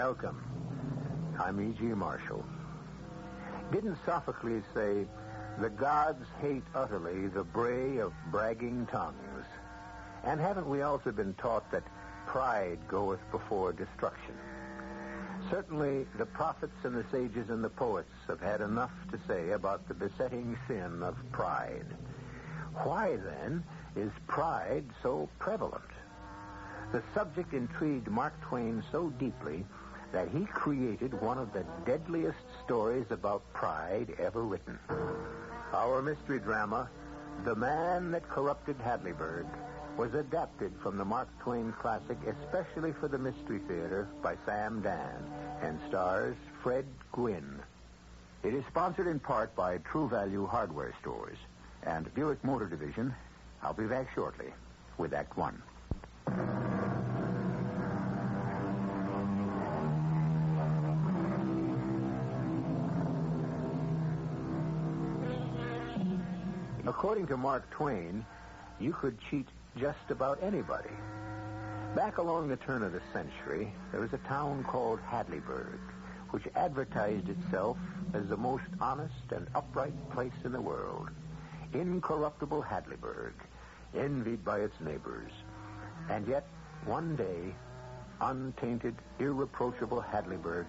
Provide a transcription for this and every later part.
Welcome. I'm E.G. Marshall. Didn't Sophocles say, "The gods hate utterly the bray of bragging tongues"? And haven't we also been taught that pride goeth before destruction? Certainly, the prophets and the sages and the poets have had enough to say about the besetting sin of pride. Why, then, is pride so prevalent? The subject intrigued Mark Twain so deeply that he created one of the deadliest stories about pride ever written. Our mystery drama, The Man That Corrupted Hadleyburg, was adapted from the Mark Twain classic especially for the Mystery Theater by Sam Dan and stars Fred Gwynne. It is sponsored in part by True Value Hardware Stores and Buick Motor Division. I'll be back shortly with Act One. According to Mark Twain, you could cheat just about anybody. Back along the turn of the century, there was a town called Hadleyburg, which advertised itself as the most honest and upright place in the world. Incorruptible Hadleyburg, envied by its neighbors. And yet, one day, untainted, irreproachable Hadleyburg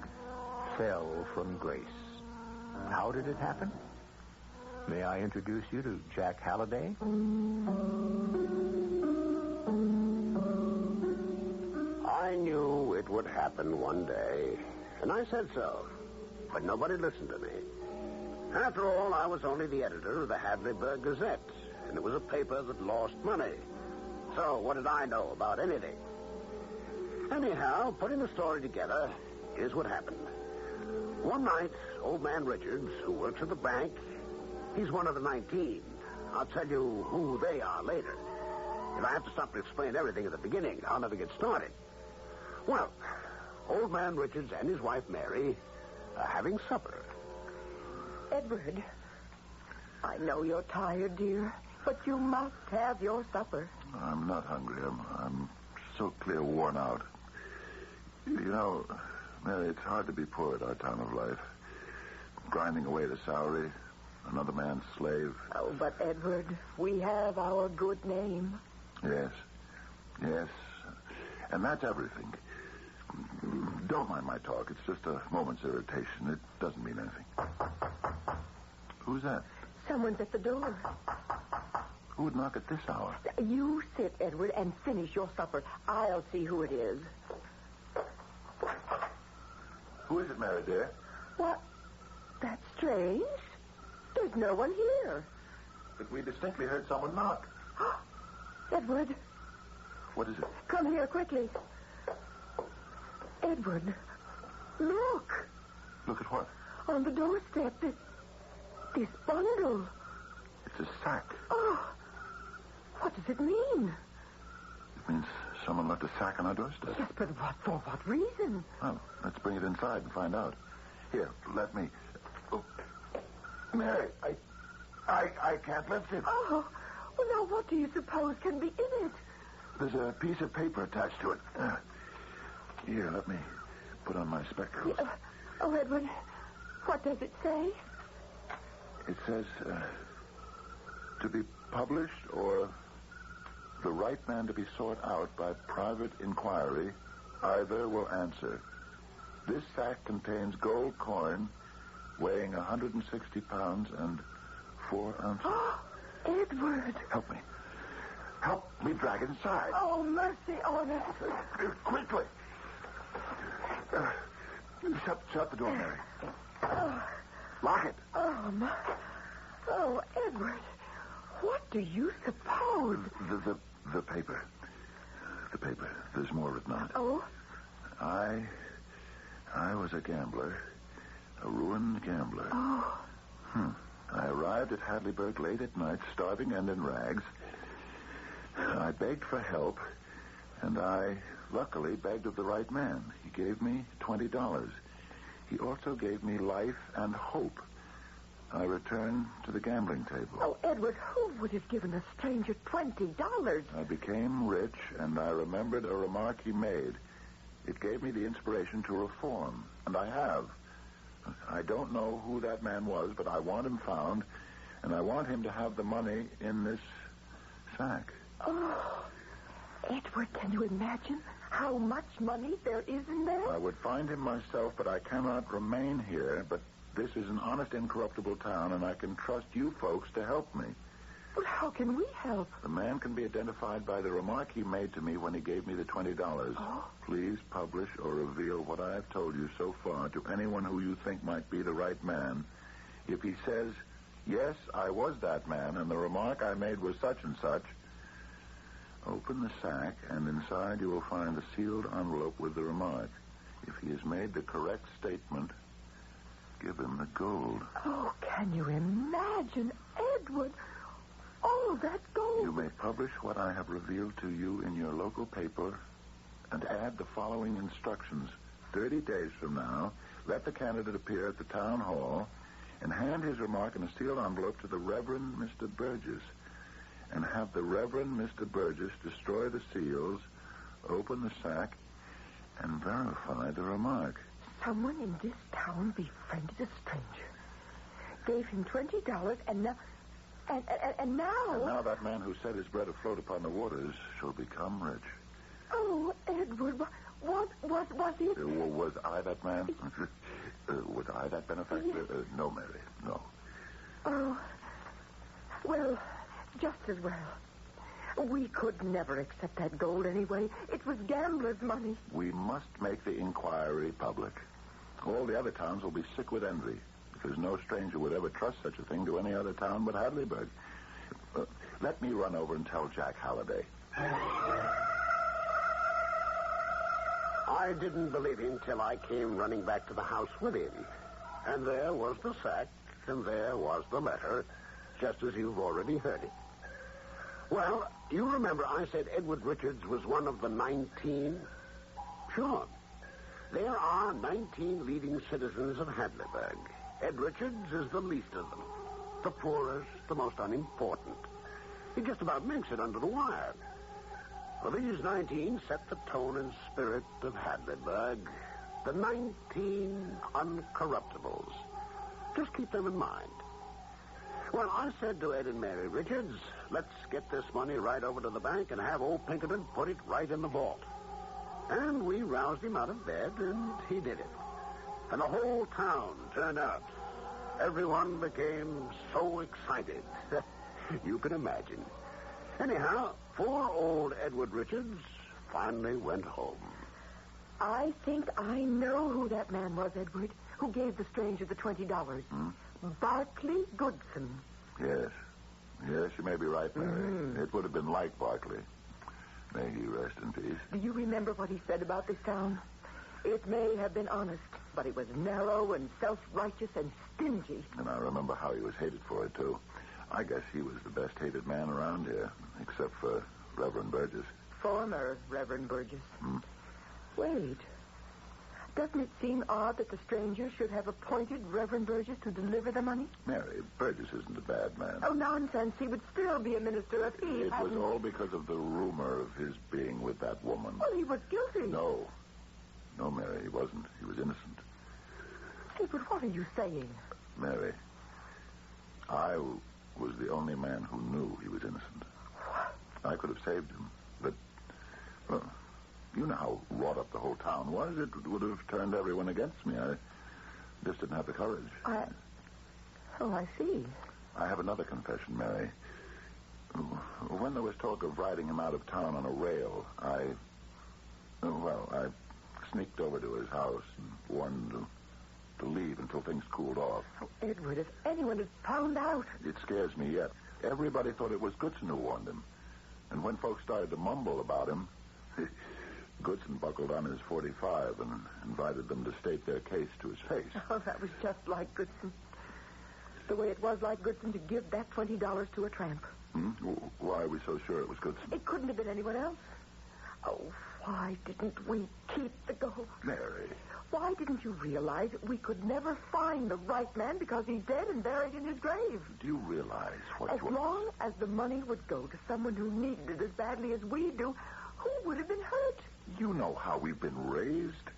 fell from grace. How did it happen? May I introduce you to Jack Halliday? I knew it would happen one day, and I said so, but nobody listened to me. After all, I was only the editor of the Hadleyburg Gazette, and it was a paper that lost money. So what did I know about anything? Anyhow, putting the story together, here's what happened. One night, old man Richards, who works at the bank, he's one of the 19. I'll tell you who they are later. If I have to stop to explain everything at the beginning, I'll never get started. Well, old man Richards and his wife Mary are having supper. Edward, I know you're tired, dear, but you must have your supper. I'm not hungry. I'm so clear worn out. You know, Mary, it's hard to be poor at our time of life. Grinding away the salary, another man's slave. Oh, but Edward, we have our good name. Yes. And that's everything. Don't mind my talk. It's just a moment's irritation. It doesn't mean anything. Who's that? Someone's at the door. Who would knock at this hour? You sit, Edward, and finish your supper. I'll see who it is. Who is it, Mary, dear? What? That's strange. There's no one here. But we distinctly heard someone knock. Edward. What is it? Come here quickly. Edward, look. Look at what? On the doorstep, this bundle. It's a sack. Oh, what does it mean? It means someone left a sack on our doorstep. Yes, but for what reason? Well, let's bring it inside and find out. Here, let me. Oh. Mary, I can't lift it. Oh, well, now what do you suppose can be in it? There's a piece of paper attached to it. Here, let me put on my spectacles. Oh, Edward, what does it say? It says, to be published or the right man to be sought out by private inquiry, either will answer. This sack contains gold coin weighing 160 pounds and 4 ounces. Oh, Edward. Help me. Help me drag it inside. Oh, mercy on us. Quickly. Shut the door, Mary. Lock it. Oh, Edward. What do you suppose? The paper. The paper. There's more written on it. Oh? I was a gambler. A ruined gambler. Oh. I arrived at Hadleyburg late at night, starving and in rags. I begged for help, and I luckily begged of the right man. He gave me $20. He also gave me life and hope. I returned to the gambling table. Oh, Edward, who would have given a stranger $20? I became rich, and I remembered a remark he made. It gave me the inspiration to reform, and I have. I don't know who that man was, but I want him found, and I want him to have the money in this sack. Oh, Edward, can you imagine how much money there is in there? I would find him myself, but I cannot remain here. But this is an honest, incorruptible town, and I can trust you folks to help me. But how can we help? The man can be identified by the remark he made to me when he gave me the $20. Oh. Please publish or reveal what I have told you so far to anyone who you think might be the right man. If he says, yes, I was that man, and the remark I made was such and such, open the sack, and inside you will find a sealed envelope with the remark. If he has made the correct statement, give him the gold. Oh, can you imagine, Edward? All that gold. You may publish what I have revealed to you in your local paper and add the following instructions. 30 days from now, let the candidate appear at the town hall and hand his remark in a sealed envelope to the Reverend Mr. Burgess, and have the Reverend Mr. Burgess destroy the seals, open the sack, and verify the remark. Someone in this town befriended a stranger, gave him $20, and now... And now... And now that man who set his bread afloat upon the waters shall become rich. Oh, Edward, what was it? Was I that man? Was I that benefactor? No, Mary, no. Oh, well, just as well. We could never accept that gold anyway. It was gambler's money. We must make the inquiry public. All the other towns will be sick with envy, because no stranger would ever trust such a thing to any other town but Hadleyburg. Let me run over and tell Jack Halliday. I didn't believe him till I came running back to the house with him. And there was the sack, and there was the letter, just as you've already heard it. Well, you remember I said Edward Richards was one of the 19? Sure. There are 19 leading citizens of Hadleyburg. Ed Richards is the least of them. The poorest, the most unimportant. He just about makes it under the wire. Well, these 19 set the tone and spirit of Hadleyburg. The 19 uncorruptibles. Just keep them in mind. Well, I said to Ed and Mary Richards, let's get this money right over to the bank and have old Pinkerton put it right in the vault. And we roused him out of bed, and he did it. And the whole town turned out. Everyone became so excited. You can imagine. Anyhow, poor old Edward Richards finally went home. I think I know who that man was, Edward, who gave the stranger the $20. Barclay Goodson. Yes. Yes, you may be right, Mary. It would have been like Barclay. May he rest in peace. Do you remember what he said about this town? It may have been honest, but it was narrow and self-righteous and stingy. And I remember how he was hated for it, too. I guess he was the best hated man around here, except for Reverend Burgess. Former Reverend Burgess. Wait. Doesn't it seem odd that the stranger should have appointed Reverend Burgess to deliver the money? Mary, Burgess isn't a bad man. Oh, nonsense. He would still be a minister if he It hadn't... was all because of the rumor of his being with that woman. Well, he was guilty. No. No, Mary, he wasn't. He was innocent. Hey, but what are you saying? Mary, I was the only man who knew he was innocent. I could have saved him, but, well, you know how wrought up the whole town was. It would have turned everyone against me. I just didn't have the courage. Oh, I see. I have another confession, Mary. When there was talk of riding him out of town on a rail, I sneaked over to his house and warned him to leave until things cooled off. Oh, Edward, if anyone had found out... It scares me yet. Everybody thought it was Goodson who warned him. And when folks started to mumble about him, Goodson buckled on his .45 and invited them to state their case to his face. Oh, that was just like Goodson. The way it was like Goodson to give that $20 to a tramp. Why are we so sure it was Goodson? It couldn't have been anyone else. Oh, why didn't we keep the gold? Mary. Why didn't you realize we could never find the right man because he's dead and buried in his grave? Do you realize what As long as the money would go to someone who needed it as badly as we do, who would have been hurt? You know how we've been raised,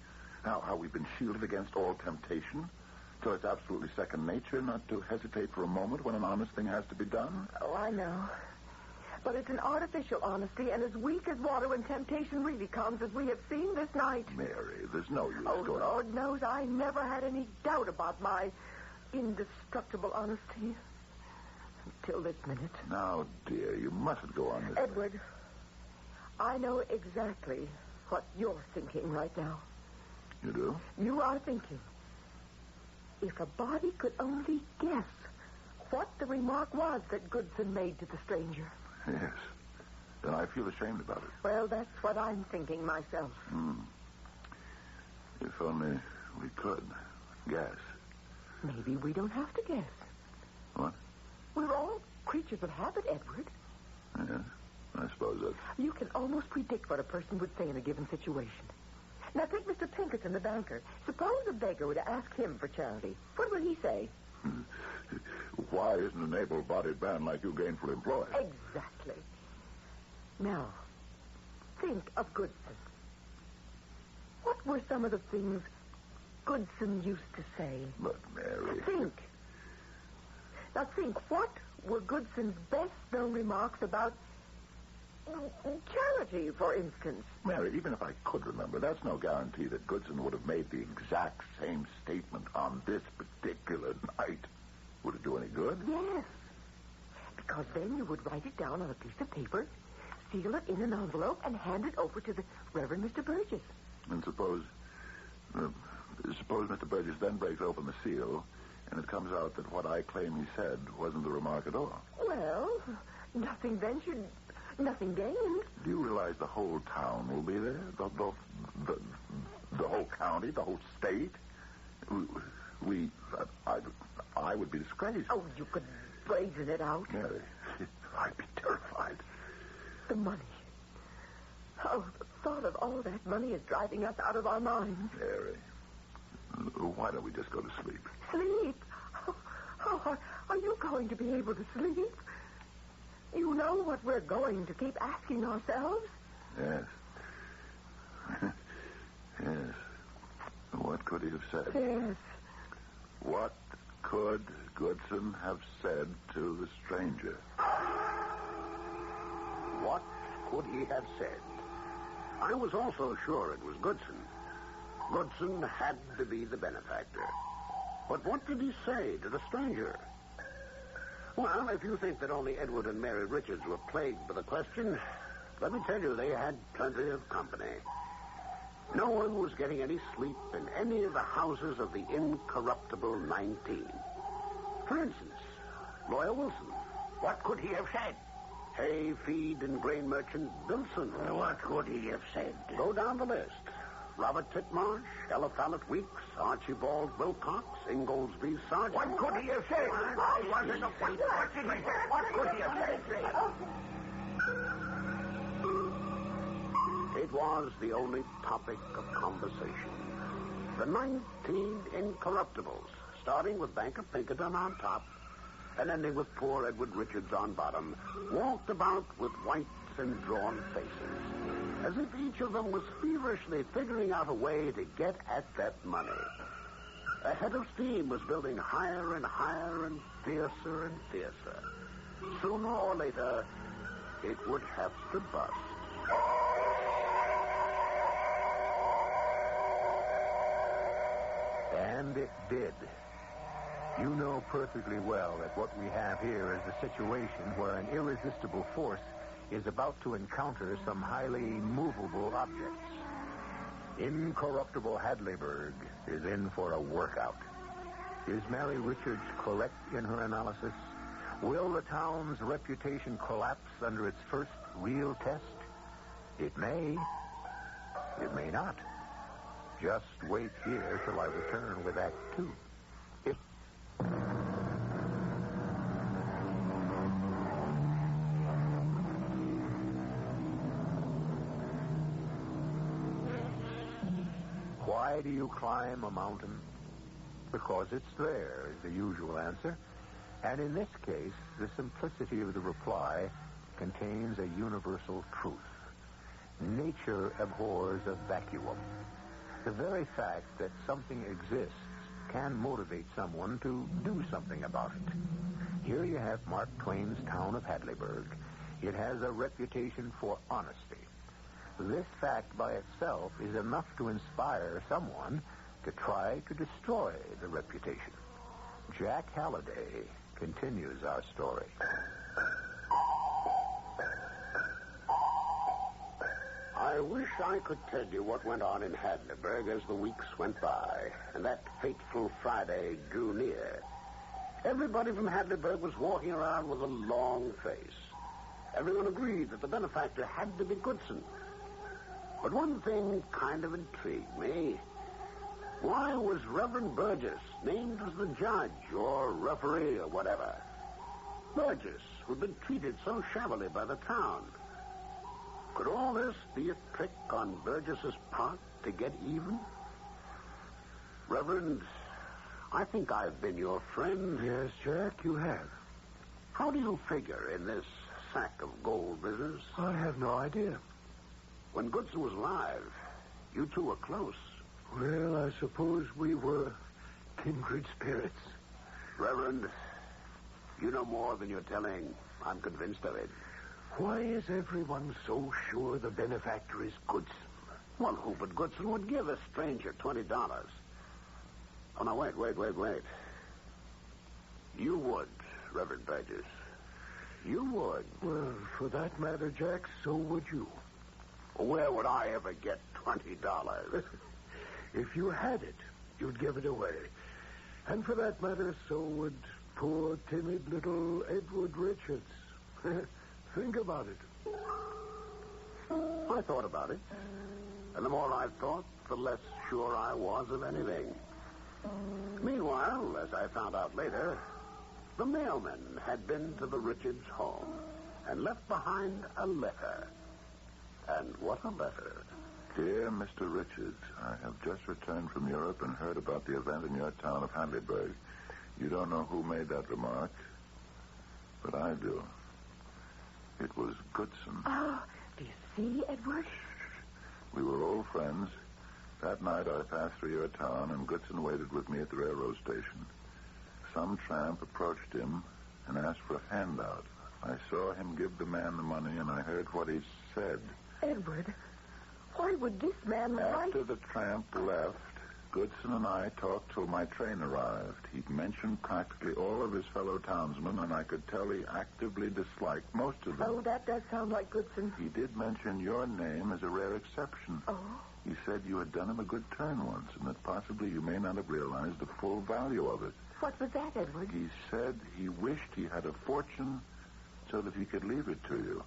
how we've been shielded against all temptation, till it's absolutely second nature not to hesitate for a moment when an honest thing has to be done. Oh, I know. But it's an artificial honesty, and as weak as water when temptation really comes, as we have seen this night. Mary, there's no use Oh, going... Lord knows I never had any doubt about my indestructible honesty. Until this minute. Now, dear, you mustn't go on this... Edward, I know exactly what you're thinking right now. You do? You are thinking, if a body could only guess what the remark was that Goodson made to the stranger. Yes. Then I feel ashamed about it. Well, that's what I'm thinking myself. If only we could guess. Maybe we don't have to guess. What? We're all creatures of habit, Edward. Yes, I suppose that's... You can almost predict what a person would say in a given situation. Now, take Mr. Pinkerton, the banker. Suppose a beggar were to ask him for charity. What would he say? Why isn't an able-bodied man like you gainfully employed? Exactly. Now, think of Goodson. What were some of the things Goodson used to say? But, Mary... Think. Now, think. What were Goodson's best-known remarks about charity, for instance? Mary, even if I could remember, that's no guarantee that Goodson would have made the exact same statement on this particular night. Would it do any good? Yes. Because then you would write it down on a piece of paper, seal it in an envelope, and hand it over to the Reverend Mr. Burgess. And suppose Mr. Burgess then breaks open the seal, and it comes out that what I claim he said wasn't the remark at all. Well, nothing ventured, nothing gained. Do you realize the whole town will be there? The whole county, the whole state? I would be disgraced. Oh, you could brazen it out. Mary, I'd be terrified. The money. Oh, the thought of all that money is driving us out of our minds. Mary, why don't we just go to sleep? Sleep? Oh, are you going to be able to sleep? You know what we're going to keep asking ourselves? Yes. Yes. What could he have said? Yes. What could Goodson have said to the stranger? What could he have said? I was also sure it was Goodson. Goodson had to be the benefactor. But what did he say to the stranger? Well, if you think that only Edward and Mary Richards were plagued with the question, let me tell you they had plenty of company. No one was getting any sleep in any of the houses of the incorruptible 19. For instance, Lawyer Wilson. What could he have said? Hay, feed, and grain merchant Bilson. What could he have said? Go down the list. Robert Titmarsh, Eliphalet Weeks, Archibald Wilcox, Ingoldsby Sargent. What could he have said? What did he say? What could he have said? It was the only topic of conversation. The 19 incorruptibles, starting with Banker Pinkerton on top and ending with poor Edward Richards on bottom, walked about with whites and drawn faces, as if each of them was feverishly figuring out a way to get at that money. A head of steam was building higher and higher and fiercer and fiercer. Sooner or later, it would have to bust. And it did. You know perfectly well that what we have here is a situation where an irresistible force is about to encounter some highly movable objects. Incorruptible Hadleyburg is in for a workout. Is Mary Richards correct in her analysis? Will the town's reputation collapse under its first real test? It may. It may not. Just wait here till I return with Act 2. Why do you climb a mountain? Because it's there, is the usual answer. And in this case, the simplicity of the reply contains a universal truth. Nature abhors a vacuum. The very fact that something exists can motivate someone to do something about it. Here you have Mark Twain's town of Hadleyburg. It has a reputation for honesty. This fact by itself is enough to inspire someone to try to destroy the reputation. Jack Halliday continues our story. I wish I could tell you what went on in Hadleyburg as the weeks went by, and that fateful Friday drew near. Everybody from Hadleyburg was walking around with a long face. Everyone agreed that the benefactor had to be Goodson. But one thing kind of intrigued me. Why was Reverend Burgess named as the judge or referee or whatever? Burgess, who'd been treated so shabbily by the town. Could all this be a trick on Burgess's part to get even? Reverend, I think I've been your friend. Yes, Jack, you have. How do you figure in this sack of gold business? I have no idea. When Goodson was alive, you two were close. Well, I suppose we were kindred spirits. Reverend, you know more than you're telling. I'm convinced of it. Why is everyone so sure the benefactor is Goodson? Well, who but Goodson would give a stranger $20? Oh, now, wait. You would, Reverend Burgess. You would. Well, for that matter, Jack, so would you. Where would I ever get $20? If you had it, you'd give it away. And for that matter, so would poor, timid little Edward Richards. Think about it. I thought about it. And the more I thought, the less sure I was of anything. Meanwhile, as I found out later, the mailman had been to the Richards home and left behind a letter. And what a letter. Dear Mr. Richards, I have just returned from Europe and heard about the event in your town of Hadleyburg. You don't know who made that remark, but I do. It was Goodson. Oh, do you see, Edward? We were old friends. That night I passed through your town, and Goodson waited with me at the railroad station. Some tramp approached him and asked for a handout. I saw him give the man the money, and I heard what he said. Edward, why would this man write? After the tramp left, Goodson and I talked till my train arrived. He mentioned practically all of his fellow townsmen, and I could tell he actively disliked most of them. Oh, that does sound like Goodson. He did mention your name as a rare exception. Oh? He said you had done him a good turn once, and that possibly you may not have realized the full value of it. What was that, Edward? He said he wished he had a fortune so that he could leave it to you.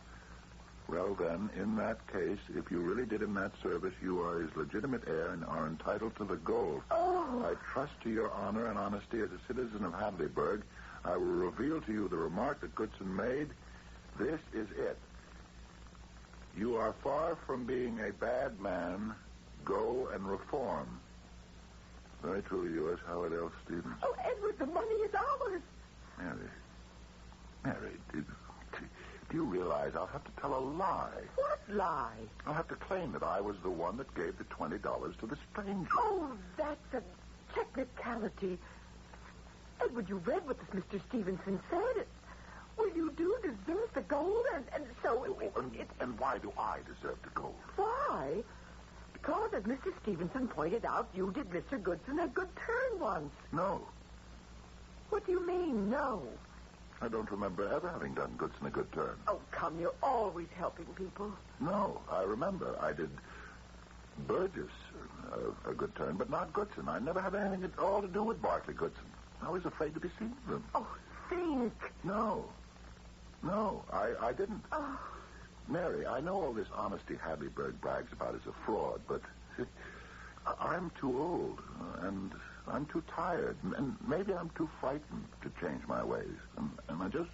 Well, then, in that case, if you really did him that service, you are his legitimate heir and are entitled to the gold. Oh. I trust to your honor and honesty as a citizen of Hadleyburg. I will reveal to you the remark that Goodson made. This is it. You are far from being a bad man. Go and reform. Very truly yours, Howard L. Stevens. Oh, Edward, the money is ours. Mary, do you realize I'll have to tell a lie? What lie? I'll have to claim that I was the one that gave the $20 to the stranger. Oh, that's a technicality. Edward, you read what this Mr. Stevenson said. Well, you do deserve the gold, and so... And why do I deserve the gold? Why? Because, as Mr. Stevenson pointed out, you did Mr. Goodson a good turn once. No. What do you mean, no? I don't remember ever having done Goodson a good turn. Oh, come, you're always helping people. No, I remember. I did Burgess a good turn, but not Goodson. I never had anything at all to do with Barclay Goodson. I was afraid to be seen with him. Oh, think. No, I didn't. Oh. Mary, I know all this honesty Hadleyburg brags about is a fraud, but I'm too old, and I'm too tired, and maybe I'm too frightened to change my ways, and I just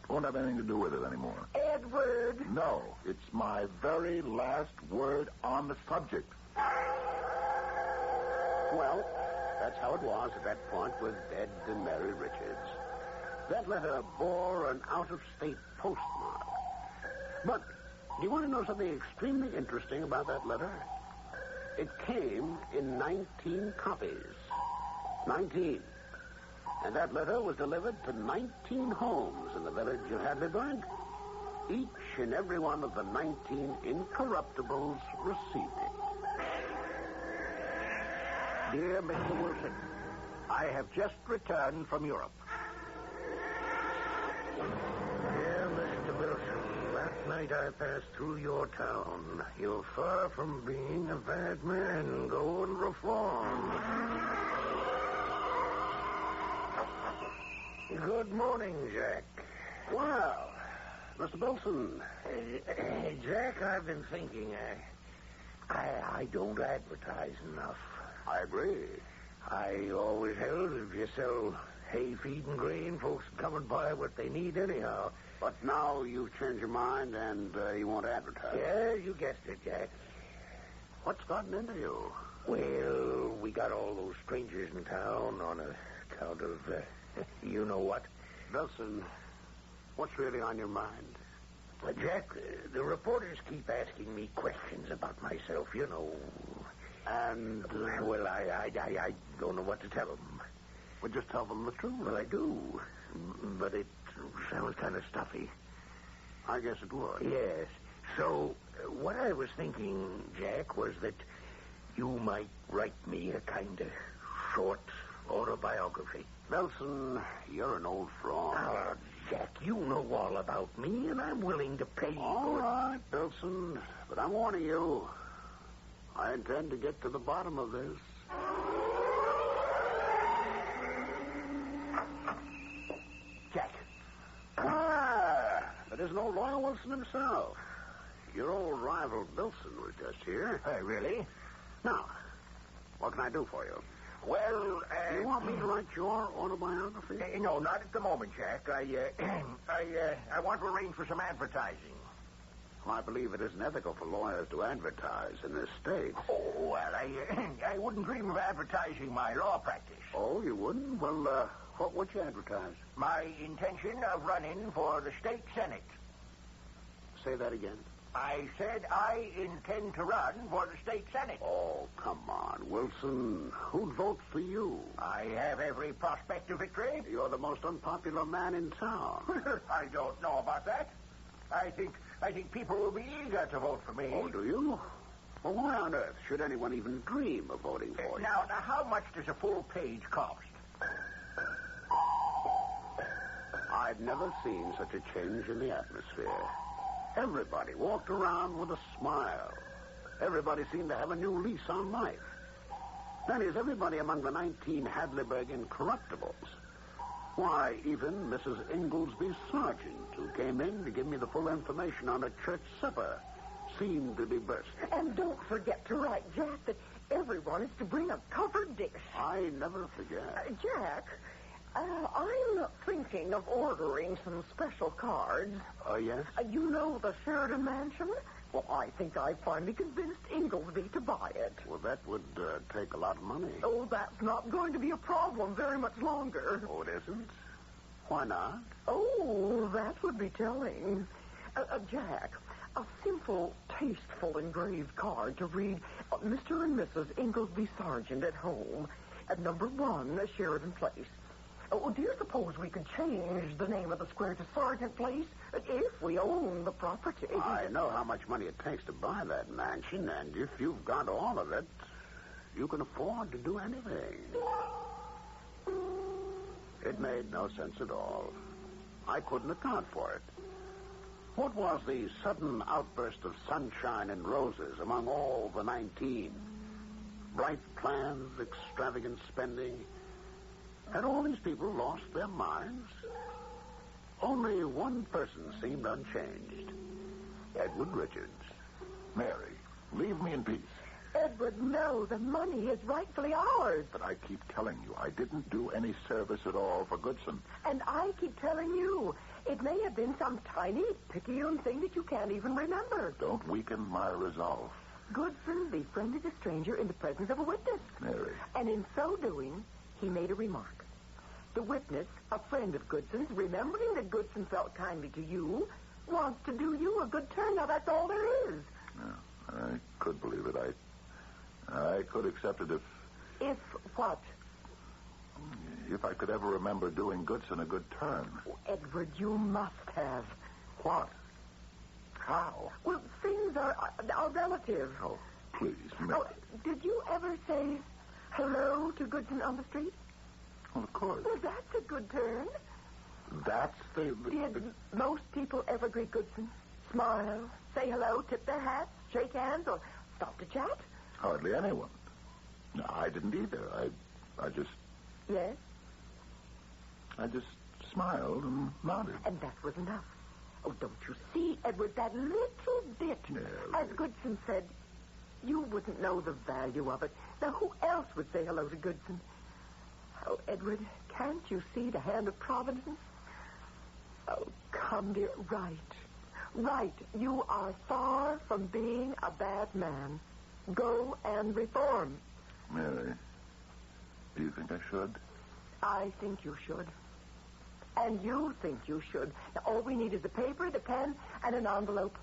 won't have anything to do with it anymore. Edward! No, it's my very last word on the subject. Well, that's how it was at that point with Ed and Mary Richards. That letter bore an out-of-state postmark. But Do you want to know something extremely interesting about that letter? It came in 19 copies. 19. And that letter was delivered to 19 homes in the village of Hadleyburg. Each and every one of the 19 incorruptibles received it. Dear Mr. Wilson, I have just returned from Europe. Dear Mr. Wilson, last night I passed through your town. You're far from being a bad man. Go and reform. Good morning, Jack. Well, Mr. Wilson. Jack, I've been thinking. I don't advertise enough. I agree. I always held if you sell hay, feed, and grain, folks come and buy what they need anyhow. But now you've changed your mind and you want to advertise. Yeah, you guessed it, Jack. What's gotten into you? Well, we got all those strangers in town on account of, you know what. Wilson, what's really on your mind? Jack, the reporters keep asking me questions about myself, you know. And, well, I don't know what to tell them. Well, just tell them the truth. Well, I do, but it sounds kind of stuffy. I guess it would. Yes. So, what I was thinking, Jack, was that you might write me a kind of short autobiography. Wilson, you're an old fraud. Oh, Jack, you know all about me, and I'm willing to pay you. All right, Wilson, but I'm warning you. I intend to get to the bottom of this. Jack. It isn't old Lawyer Wilson himself. Your old rival Wilson was just here. Hey, really? Now, what can I do for you? Well, You want me to write your autobiography? No, not at the moment, Jack. I want to arrange for some advertising. Well, I believe it isn't ethical for lawyers to advertise in this state. Oh, well, I wouldn't dream of advertising my law practice. Oh, you wouldn't? Well, what would you advertise? My intention of running for the state senate. Say that again. I said I intend to run for the state senate. Oh, come on, Wilson. Who'd vote for you? I have every prospect of victory. You're the most unpopular man in town. I don't know about that. I think people will be eager to vote for me. Oh, do you? Well, why on earth should anyone even dream of voting for you? Now, how much does a full page cost? I've never seen such a change in the atmosphere. Everybody walked around with a smile. Everybody seemed to have a new lease on life. That is, everybody among the 19 Hadleyburg incorruptibles. Why, even Mrs. Inglesby Sargent, who came in to give me the full information on a church supper, seemed to be bursting. And don't forget to write, Jack, that everyone is to bring a covered dish. I never forget. Jack, I'm thinking of ordering some special cards. Oh, yes? You know the Sheridan Mansion? Well, I think I finally convinced Inglesby to buy it. Well, that would take a lot of money. Oh, that's not going to be a problem very much longer. Oh, it isn't? Why not? Oh, that would be telling. Jack, a simple, tasteful engraved card to read Mr. and Mrs. Inglesby Sargent at home at number 1 Sheridan Place. Oh, do you suppose we could change the name of the square to Sargent Place if we own the property? I know how much money it takes to buy that mansion, and if you've got all of it, you can afford to do anything. It made no sense at all. I couldn't account for it. What was the sudden outburst of sunshine and roses among all the 19? Bright plans, extravagant spending. Had all these people lost their minds? Only one person seemed unchanged. Edward Richards. Mary, leave me in peace. Edward, no, the money is rightfully ours. But I keep telling you, I didn't do any service at all for Goodson. And I keep telling you, it may have been some tiny, picayune thing that you can't even remember. Don't weaken my resolve. Goodson befriended a stranger in the presence of a witness. Mary. And in so doing, he made a remark. The witness, a friend of Goodson's, remembering that Goodson felt kindly to you, wants to do you a good turn. Now, that's all there is. Yeah, I could believe it. I could accept it if... If what? If I could ever remember doing Goodson a good turn. Oh, Edward, you must have. What? How? Well, things are relative. Oh, please, Mary. Oh, did you ever say hello to Goodson on the street? Well, of course. Well, that's a good turn. That's the... Did most people ever greet Goodson? Smile, say hello, tip their hats, shake hands, or stop to chat? Hardly anyone. No, I didn't either. I just... Yes? I just smiled and nodded. And that was enough. Oh, don't you see, Edward, that little bit. Mary. As Goodson said, you wouldn't know the value of it. Now, who else would say hello to Goodson? Oh, Edward, can't you see the hand of Providence? Oh, come, dear. Right. Right. You are far from being a bad man. Go and reform. Mary, do you think I should? I think you should. And you think you should. Now, all we need is the paper, the pen, and an envelope.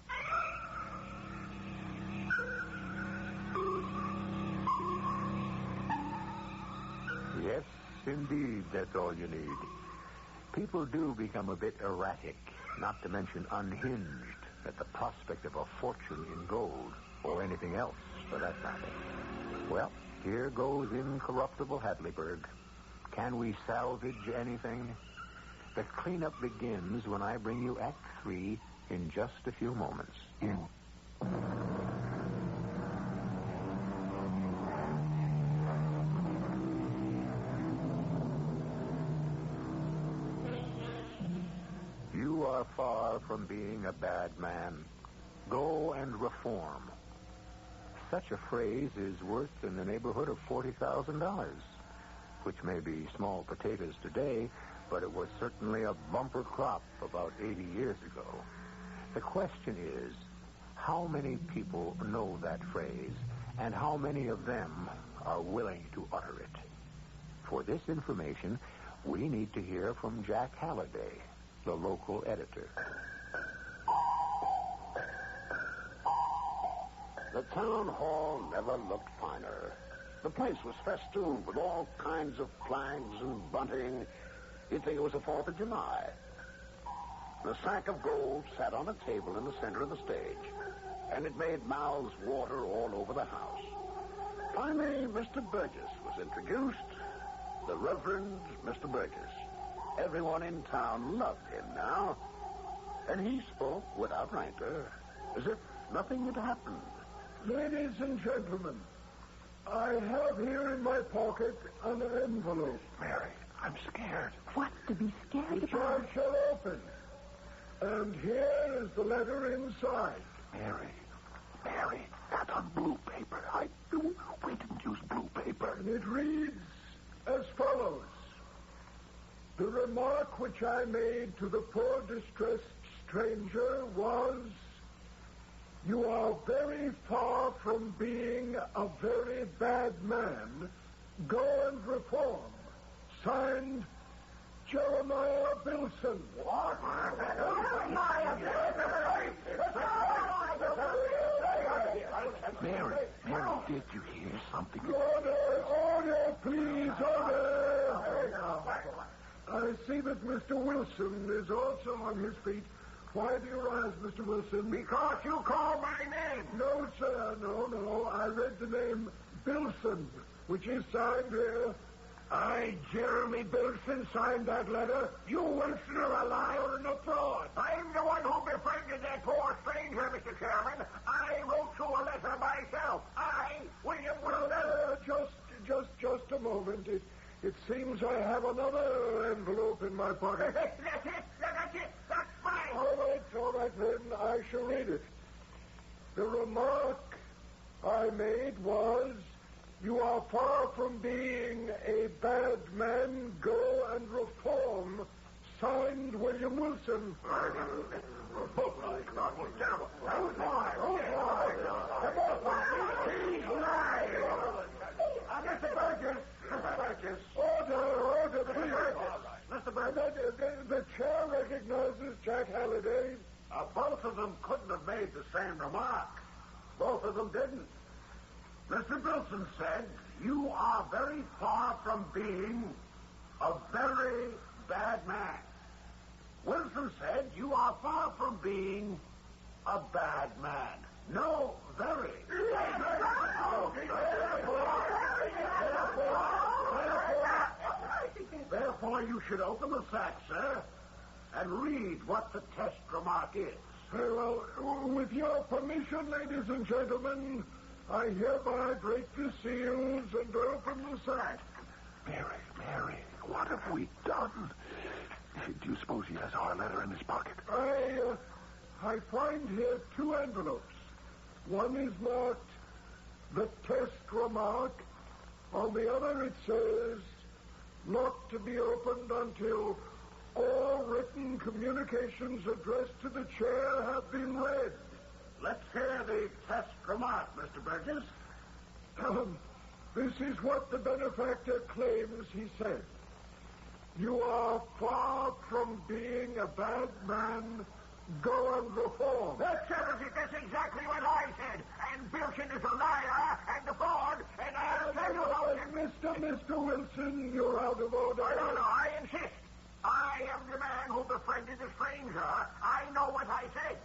Yes, indeed, that's all you need. People do become a bit erratic, not to mention unhinged, at the prospect of a fortune in gold, or anything else, for that matter. Well, here goes incorruptible Hadleyburg. Can we salvage anything? The cleanup begins when I bring you Act 3 in just a few moments. You are far from being a bad man. Go and reform. Such a phrase is worth in the neighborhood of $40,000, which may be small potatoes today, but it was certainly a bumper crop about 80 years ago. The question is, how many people know that phrase, and how many of them are willing to utter it? For this information, we need to hear from Jack Halliday, the local editor. The town hall never looked finer. The place was festooned with all kinds of flags and bunting. You'd think it was the 4th of July. The sack of gold sat on a table in the center of the stage, and it made mouths water all over the house. Finally, Mr. Burgess was introduced. The Reverend Mr. Burgess. Everyone in town loved him now, and he spoke without rancor, as if nothing had happened. Ladies and gentlemen, I have here in my pocket an envelope. Mary, I'm scared. What's to be scared Which I about? shall open. And here is the letter inside. Mary, that's on blue paper. We didn't use blue paper. And it reads as follows. The remark which I made to the poor distressed stranger was, you are very far from being a very bad man. Go and reform. Signed, Jeremiah Bilson. What? Mary, did you hear something? Order, please, order. I see that Mr. Wilson is also on his feet. Why do you rise, Mr. Wilson? Because you called my name. No, sir, no. I read the name Bilson, which is signed here. I, Jeremy Bilson, signed that letter. You, Wilson, are a liar and a fraud. I'm the one who befriended that poor stranger, Mr. Chairman. I wrote you a letter myself. I, William Wilson. Just a moment. It seems I have another envelope in my pocket. That's it. That's mine. All right, then. I shall read it. The remark I made was, you are far from being a bad man. Go and reform. Signed, William Wilson. Mr. Burgess. Order, please. Mr. Burgess. The chair recognizes Jack Halliday. A of them couldn't have made the same remark. Both of them didn't. Mr. Wilson said, you are very far from being a very bad man. Wilson said, you are far from being a bad man. No, very. Therefore, you should open the sack, sir, and read what the test remark is. Very well, with your permission, ladies and gentlemen, I hereby break the seals and open the sack. Mary, what have we done? Do you suppose he has our letter in his pocket? I find here 2 envelopes. One is marked the test remark. On the other it says, not to be opened until all written communications addressed to the chair have been read. Let's hear the test remark, Mr. Burgess. This is what the benefactor claims he said. You are far from being a bad man. Go and reform. That's exactly what I said. And Wilson is a liar and a fraud, and I'll tell you about it. Mr. Wilson, you're out of order. No, I insist. I am the man who befriended the stranger. I know what I said.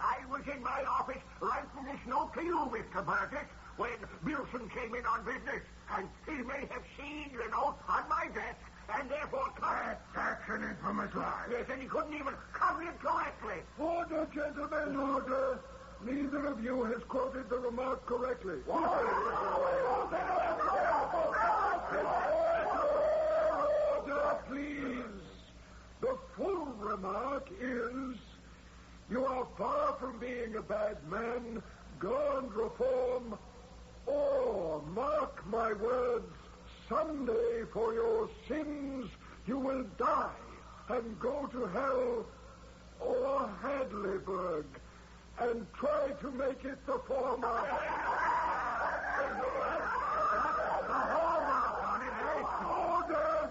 I was in my office writing this note to you, Mr. Burgess, when Wilson came in on business, and he may have seen the note on my desk, and therefore... That's an infamous lie. Yes, and he couldn't even cover it correctly. Order, gentlemen, order. Neither of you has quoted the remark correctly. Order, please. The full remark is, you are far from being a bad man. Go and reform, or mark my words, someday for your sins you will die and go to hell or Hadleyburg and try to make it the former. Order!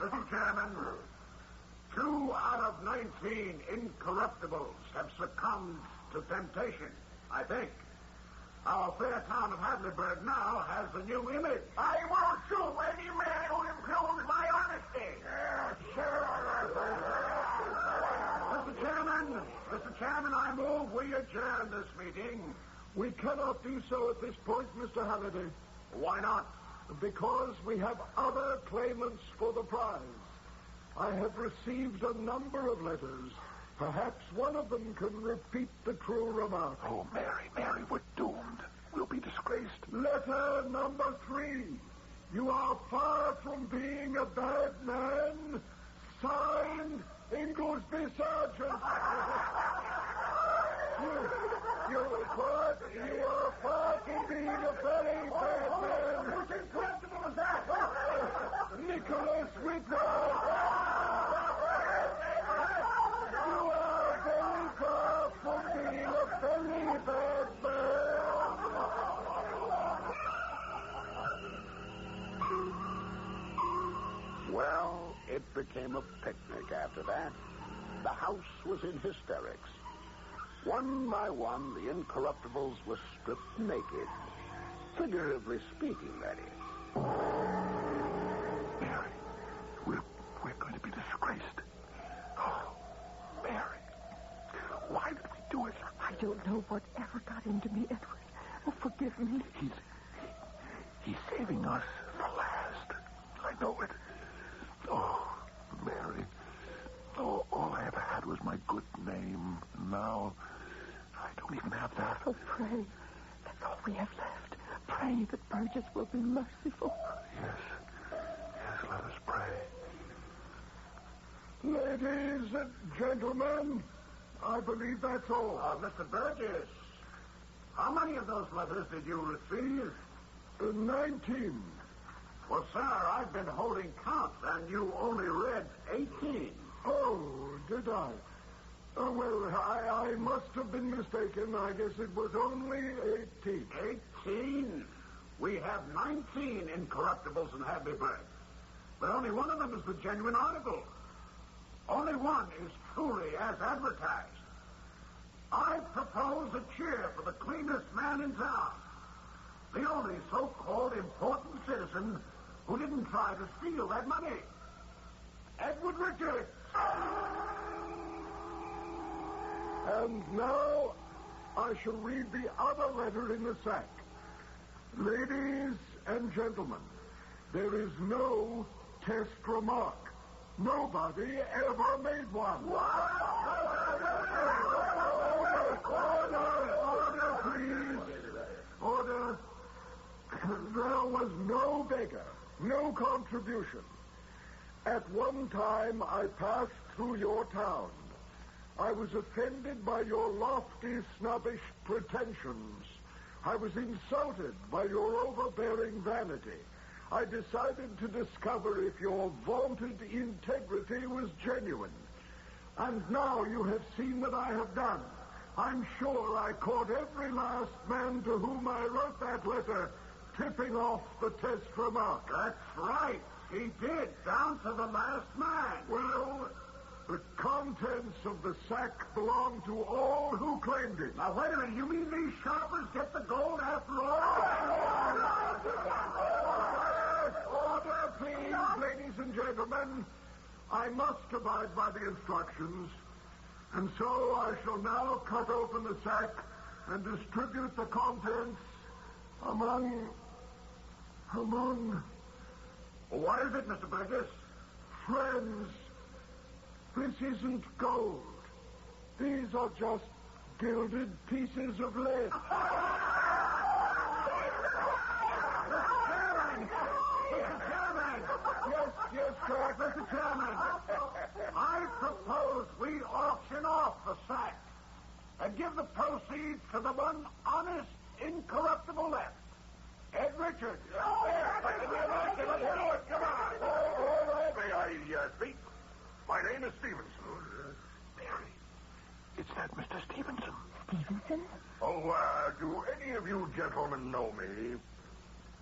Mr. Chairman, 2 out of 19 incorruptibles have succumbed to temptation, I think. Our fair town of Hadleyburg now has a new image. I won't sue any man who impugns my honesty. Mr. Chairman, I move we adjourn this meeting. We cannot do so at this point, Mr. Halliday. Why not? Because we have other claimants for the prize. I have received a number of letters. Perhaps one of them can repeat the true remark. Oh, Mary, we're doomed. We'll be disgraced. Letter number 3. You are far from being a bad man. Signed, Inglesby Sergeant. You are far from being a very bad man. Who's incorruptible as that? Nicholas Whitworth. You are very far from being a very bad man. Well, it became a picnic after that. The house was in hysterics. One by one, the incorruptibles were stripped naked. Figuratively speaking, that is. Mary, we're going to be disgraced. Oh, Mary, why did we do it? I don't know whatever got into me, Edward. Oh, forgive me. He's saving us for last. I know it. Oh, Mary. Oh, all I ever had was my good name. Now, I don't even have that. Oh, pray. That's all we have left. Pray that Burgess will be merciful. Yes, let us pray. Ladies and gentlemen, I believe that's all. Mr. Burgess, how many of those letters did you receive? 19. Well, sir, I've been holding count, and you only read 18. Oh, did I? Oh, well, I must have been mistaken. I guess it was only 18. 18? We have 19 incorruptibles in Hadleyburg. But only one of them is the genuine article. Only one is truly as advertised. I propose a cheer for the cleanest man in town. The only so-called important citizen who didn't try to steal that money. Edward Richards. And now I shall read the other letter in the sack. Ladies and gentlemen, there is no test remark. Nobody ever made one. Order, please. Order. There was no beggar, no contribution. At one time, I passed through your town. I was offended by your lofty, snobbish pretensions. I was insulted by your overbearing vanity. I decided to discover if your vaunted integrity was genuine. And now you have seen what I have done. I'm sure I caught every last man to whom I wrote that letter tipping off the test remark. That's right. He did, down to the last man. Well, the contents of the sack belong to all who claimed it. Now, wait a minute. You mean these shoppers get the gold after all? Order, please, ladies and gentlemen. I must abide by the instructions. And so I shall now cut open the sack and distribute the contents among... What is it, Mr. Burgess? Friends, this isn't gold. These are just gilded pieces of lead. Yes, correct, Mr. Chairman. I propose we auction off the sack and give the proceeds to the one honest, incorruptible left. Ed Richards. Come on. May I speak? My name is Stevenson. Mary, it's that Mr. Stevenson. Stevenson? Oh, do any of you gentlemen know me?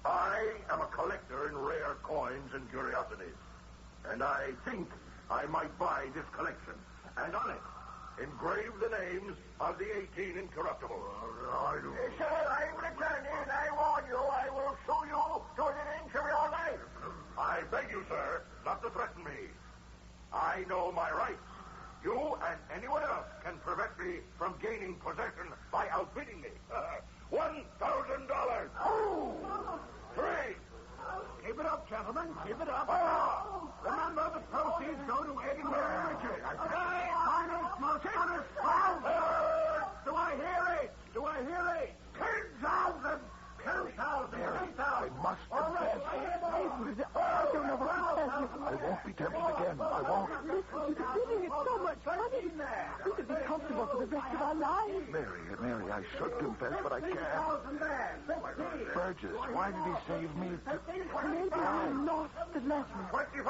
I am a collector in rare coins and curiosities. And I think I might buy this collection. And on it, engrave the names of the 18 incorruptibles. Sir, I'm returning. I warn you, I will sue you to an inch of your life. I beg you, sir, not to threaten me. I know my rights. You and anyone else can prevent me from gaining possession by outbidding me. $1,000. Oh! 3. Keep it up, gentlemen. Keep it up. Remember, the proceeds go to Ed and Mary Richards. Honest, most honest. Do I hear it? Do I hear it? 10,000. 10,000. 10,000. I must confess. Edward, I don't know what to tell you. I won't be tempted again. I won't. Listen, you're giving it so much money. We could be comfortable for the rest of our lives. Mary, I should confess, but I can't. Burgess, why did he save me? Maybe I lost the letter. 25.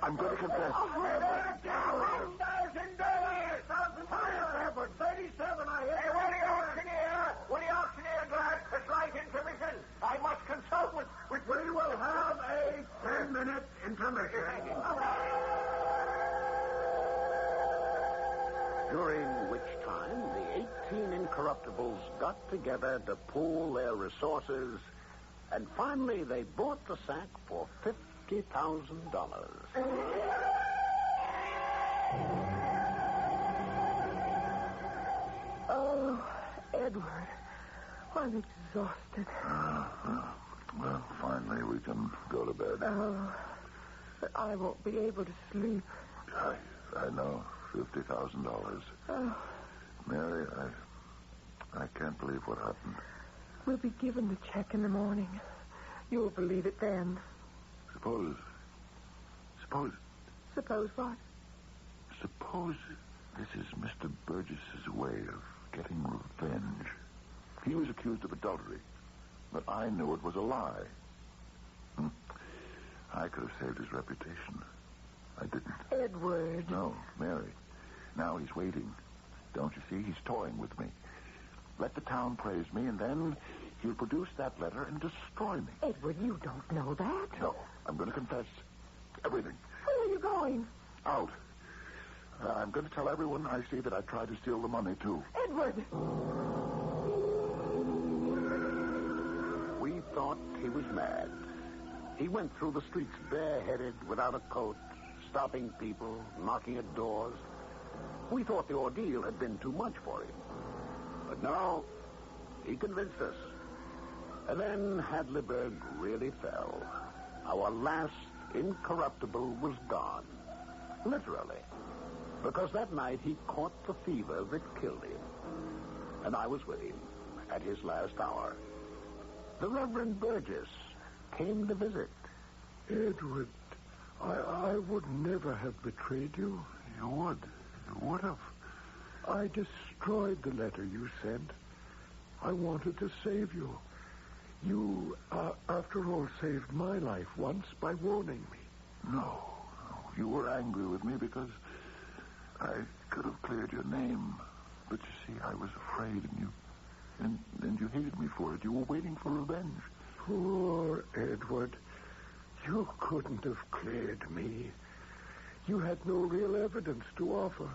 I'm going to confess. $1,000. 37, I hear. Hey, will the auctioneer grant a slight intermission? I must consult with... We will have a 10-minute intermission. During which time the 18 incorruptibles got together to pool their resources, and finally they bought the sack for $50,000. Oh, Edward, I'm exhausted. Well, finally we can go to bed. Oh, but I won't be able to sleep. I know. $50,000. Oh. Mary, I can't believe what happened. We'll be given the check in the morning. You'll believe it then. Suppose Suppose what? Suppose this is Mr. Burgess's way of getting revenge. He was accused of adultery, but I knew it was a lie. I could have saved his reputation. I didn't. Edward. No, Mary. Now he's waiting. Don't you see? He's toying with me. Let the town praise me, and then he'll produce that letter and destroy me. Edward, you don't know that. No, I'm going to confess. Everything. Where are you going? Out. I'm going to tell everyone I see that I tried to steal the money, too. Edward! We thought he was mad. He went through the streets bareheaded, without a coat, stopping people, knocking at doors. We thought the ordeal had been too much for him. But no, he convinced us. And then Hadleyburg really fell. Our last incorruptible was gone. Literally. Because that night he caught the fever that killed him. And I was with him at his last hour. The Reverend Burgess came to visit. Edward, I would never have betrayed you. You would. You would have. I destroyed the letter you sent. I wanted to save you. You, after all, saved my life once by warning me. No. You were angry with me because I could have cleared your name. But you see, I was afraid, and you hated me for it. You were waiting for revenge. Poor Edward. You couldn't have cleared me. You had no real evidence to offer.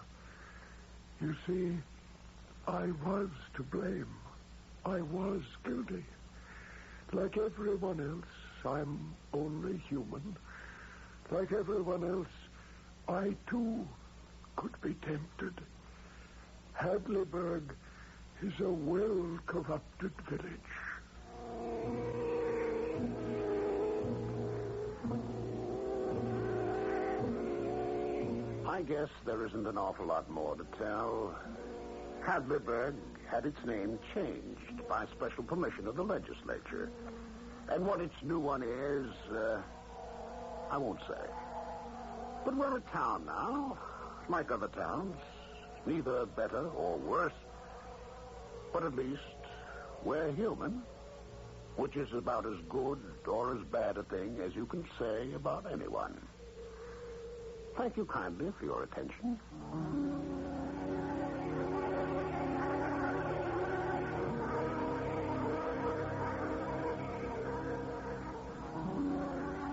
You see, I was to blame. I was guilty. Like everyone else, I'm only human. Like everyone else, I, too, could be tempted. Hadleyburg is a well-corrupted village. I guess there isn't an awful lot more to tell. Hadleyburg had its name changed by special permission of the legislature. And what its new one is, I won't say. But we're a town now, like other towns. Neither better or worse. But at least we're human, which is about as good or as bad a thing as you can say about anyone. Thank you kindly for your attention.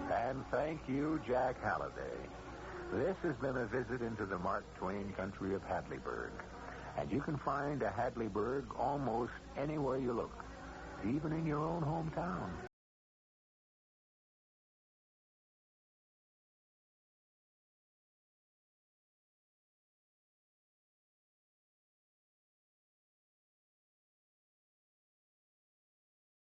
And thank you, Jack Halliday. This has been a visit into the Mark Twain country of Hadleyburg. And you can find a Hadleyburg almost anywhere you look, even in your own hometown.